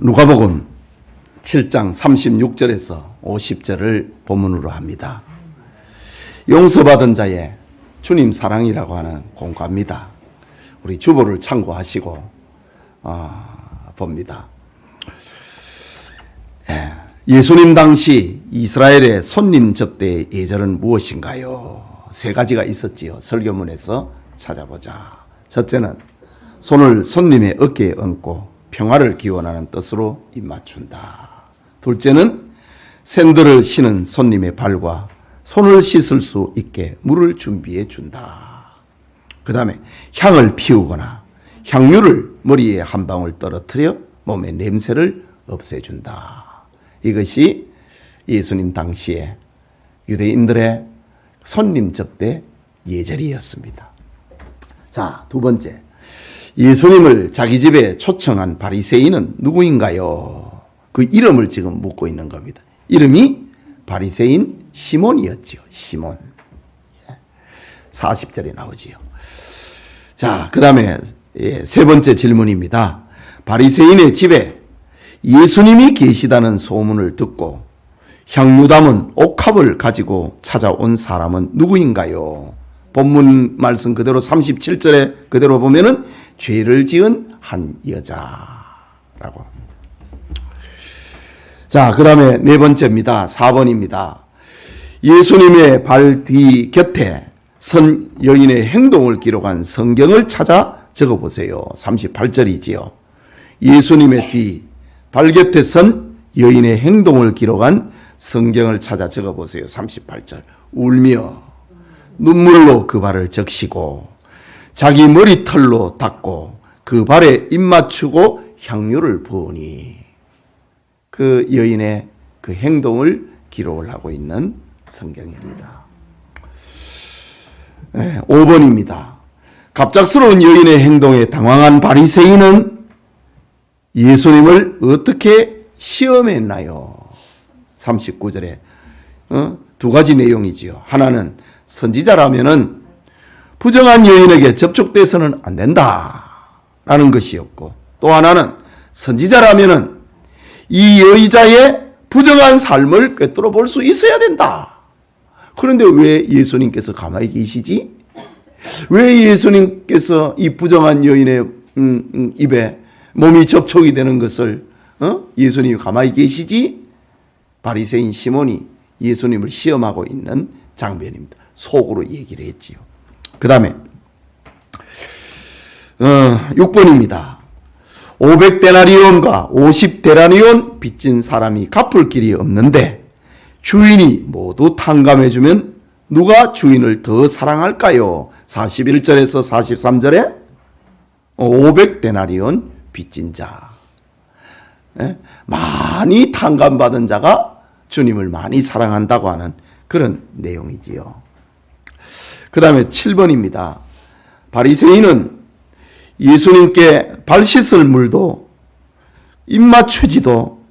누가복음 7장 36절에서 50절을 본문으로 합니다. 용서받은 자의 주님 사랑이라고 하는 공과입니다. 우리 주보를 참고하시고 봅니다. 예수님 당시 이스라엘의 손님 접대의 예절은 무엇인가요? 세 가지가 있었지요. 설교문에서 찾아보자. 첫째는 손을 손님의 어깨에 얹고 평화를 기원하는 뜻으로 입맞춘다. 둘째는 샌들을 신은 손님의 발과 손을 씻을 수 있게 물을 준비해 준다. 그 다음에 향을 피우거나 향유를 머리에 한 방울 떨어뜨려 몸의 냄새를 없애준다. 이것이 예수님 당시에 유대인들의 손님 접대 예절이었습니다. 자, 두 번째. 예수님을 자기 집에 초청한 바리새인은 누구인가요? 그 이름을 지금 묻고 있는 겁니다. 이름이 바리새인 시몬이었지요. 시몬. 40절에 나오지요. 자, 그 다음에 세 번째 질문입니다. 바리새인의 집에 예수님이 계시다는 소문을 듣고 향유 담은 옥합을 가지고 찾아온 사람은 누구인가요? 본문 말씀 그대로 37절에 그대로 보면은 죄를 지은 한 여자라고 합니다. 자, 그 다음에 네 번째입니다. 4번입니다. 예수님의 발 뒤 곁에 선 여인의 행동을 기록한 성경을 찾아 적어보세요. 38절이지요. 예수님의 뒤 발 곁에 선 여인의 행동을 기록한 성경을 찾아 적어보세요. 38절. 울며 눈물로 그 발을 적시고 자기 머리털로 닦고 그 발에 입 맞추고 향유를 부으니, 그 여인의 그 행동을 기록을 하고 있는 성경입니다. 5번입니다. 갑작스러운 여인의 행동에 당황한 바리새인은 예수님을 어떻게 시험했나요? 39절에 두 가지 내용이지요. 하나는 선지자라면은 부정한 여인에게 접촉돼서는 안 된다라는 것이었고, 또 하나는 선지자라면은 이 여자의 부정한 삶을 꿰뚫어 볼 수 있어야 된다. 그런데 왜 예수님께서 가만히 계시지? 왜 예수님께서 이 부정한 여인의 입에 몸이 접촉이 되는 것을 예수님이 가만히 계시지? 바리새인 시몬이 예수님을 시험하고 있는 장면입니다. 속으로 얘기를 했지요. 그 다음에 6번입니다. 500데나리온과 50데나리온 빚진 사람이 갚을 길이 없는데 주인이 모두 탕감해주면 누가 주인을 더 사랑할까요? 41절에서 43절에 500데나리온 빚진 자. 많이 탕감받은 자가 주님을 많이 사랑한다고 하는 그런 내용이지요. 그 다음에 7번입니다. 바리새인은 예수님께 발 씻을 물도 입맞추지도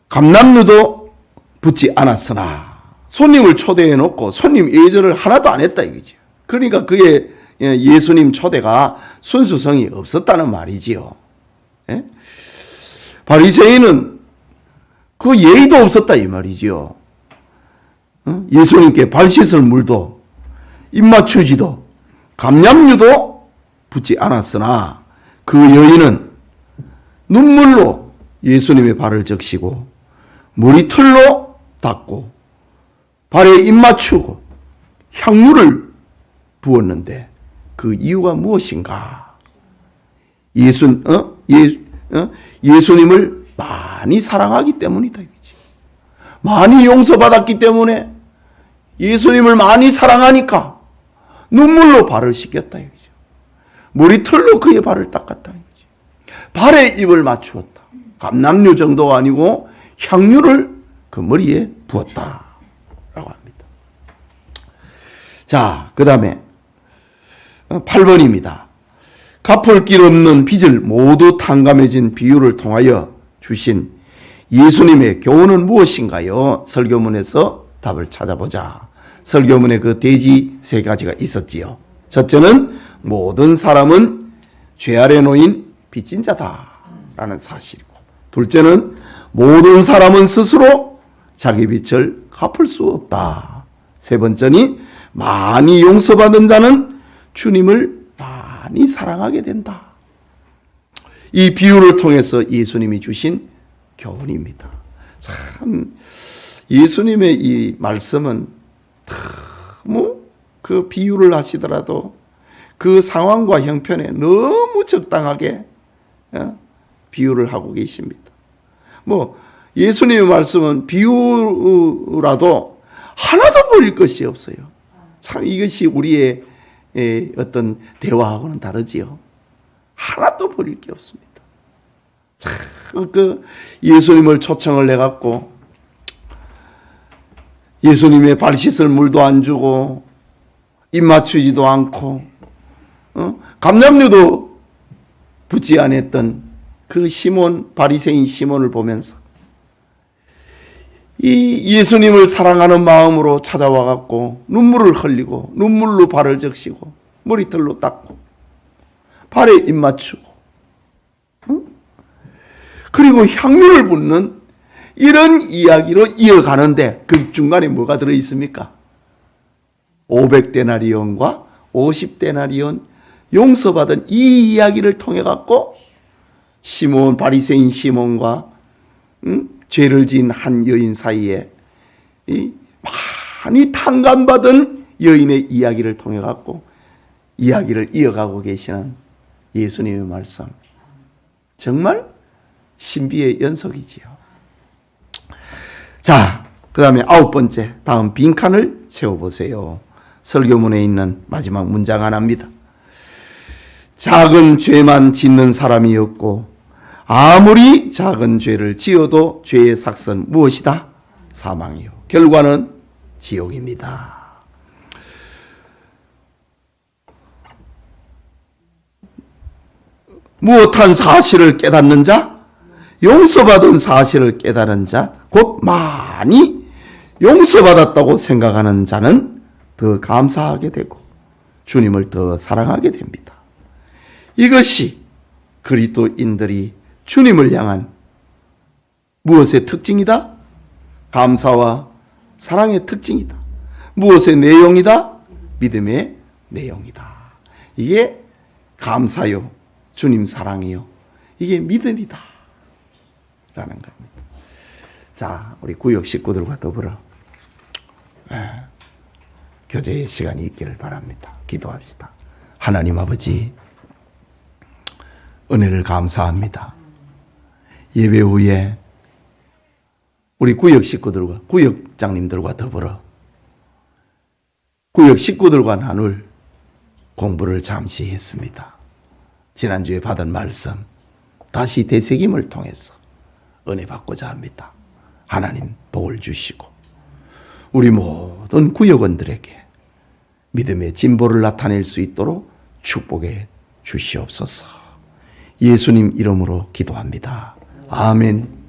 감람유도 붓지 않았으나 손님을 초대해 놓고 손님 예절을 하나도 안 했다 이거죠. 그러니까 그의 예수님 초대가 순수성이 없었다는 말이지요. 예? 바리새인은 그 예의도 없었다 이 말이지요. 예수님께 발 씻을 물도 입맞추지도 감람유도 붓지 않았으나 그 여인은 눈물로 예수님의 발을 적시고 머리털로 닦고 발에 입 맞추고 향유를 부었는데 그 이유가 무엇인가? 예수님을 많이 사랑하기 때문이다 이거지. 많이 용서받았기 때문에 예수님을 많이 사랑하니까 눈물로 발을 씻겼다 이거죠. 머리털로 그의 발을 닦았다 이거지. 발에 입을 맞추었다. 감람유 정도가 아니고 향유를 그 머리에 부었다 라고 합니다. 자, 그 다음에 8번입니다. 갚을 길 없는 빚을 모두 탕감해진 비유를 통하여 주신 예수님의 교훈은 무엇인가요? 설교문에서 답을 찾아보자. 설교문에 그 대지 세 가지가 있었지요. 첫째는 모든 사람은 죄 아래 놓인 빚진 자다. 라는 사실이고, 둘째는 모든 사람은 스스로 자기 빚을 갚을 수 없다. 세 번째니 많이 용서받은 자는 주님을 많이 사랑하게 된다. 이 비유를 통해서 예수님이 주신 교훈입니다. 참 예수님의 이 말씀은 그 비유를 하시더라도 그 상황과 형편에 너무 적당하게 비유를 하고 계십니다. 예수님의 말씀은 비유라도 하나도 버릴 것이 없어요. 참 이것이 우리의 어떤 대화하고는 다르지요. 하나도 버릴 게 없습니다. 참 그 예수님을 초청을 해갖고 예수님의 발 씻을 물도 안 주고 입 맞추지도 않고 감람류도 붙지 않았던 그 시몬, 바리새인 시몬을 보면서 이 예수님을 사랑하는 마음으로 찾아와 갖고 눈물을 흘리고 눈물로 발을 적시고 머리털로 닦고 발에 입 맞추고 그리고 향유를 붓는 이런 이야기로 이어가는데 그 중간에 뭐가 들어있습니까? 500데나리온과 50데나리온 용서받은 이 이야기를 통해 갖고 시몬, 바리새인 시몬과 죄를 지은 한 여인 사이에 이 많이 탕감받은 여인의 이야기를 통해 갖고 이야기를 이어가고 계시는 예수님의 말씀, 정말 신비의 연속이지요. 자, 그 다음에 9번째, 다음 빈칸을 채워보세요. 설교문에 있는 마지막 문장 하나입니다. 작은 죄만 짓는 사람이었고 아무리 작은 죄를 지어도 죄의 삭은 무엇이다? 사망이요. 결과는 지옥입니다. 무엇한 사실을 깨닫는 자? 용서받은 사실을 깨달은 자, 곧 많이 용서받았다고 생각하는 자는 더 감사하게 되고 주님을 더 사랑하게 됩니다. 이것이 그리스도인들이 주님을 향한 무엇의 특징이다? 감사와 사랑의 특징이다. 무엇의 내용이다? 믿음의 내용이다. 이게 감사요, 주님 사랑이요, 이게 믿음이다 라는 겁니다. 자, 우리 구역 식구들과 더불어 교제의 시간이 있기를 바랍니다. 기도합시다. 하나님 아버지, 은혜를 감사합니다. 예배 후에 우리 구역 식구들과 구역장님들과 더불어 구역 식구들과 나눌 공부를 잠시 했습니다. 지난주에 받은 말씀 다시 되새김을 통해서 은혜 받고자 합니다. 하나님 복을 주시고 우리 모든 구역원들에게 믿음의 진보를 나타낼 수 있도록 축복해 주시옵소서. 예수님 이름으로 기도합니다. 아멘.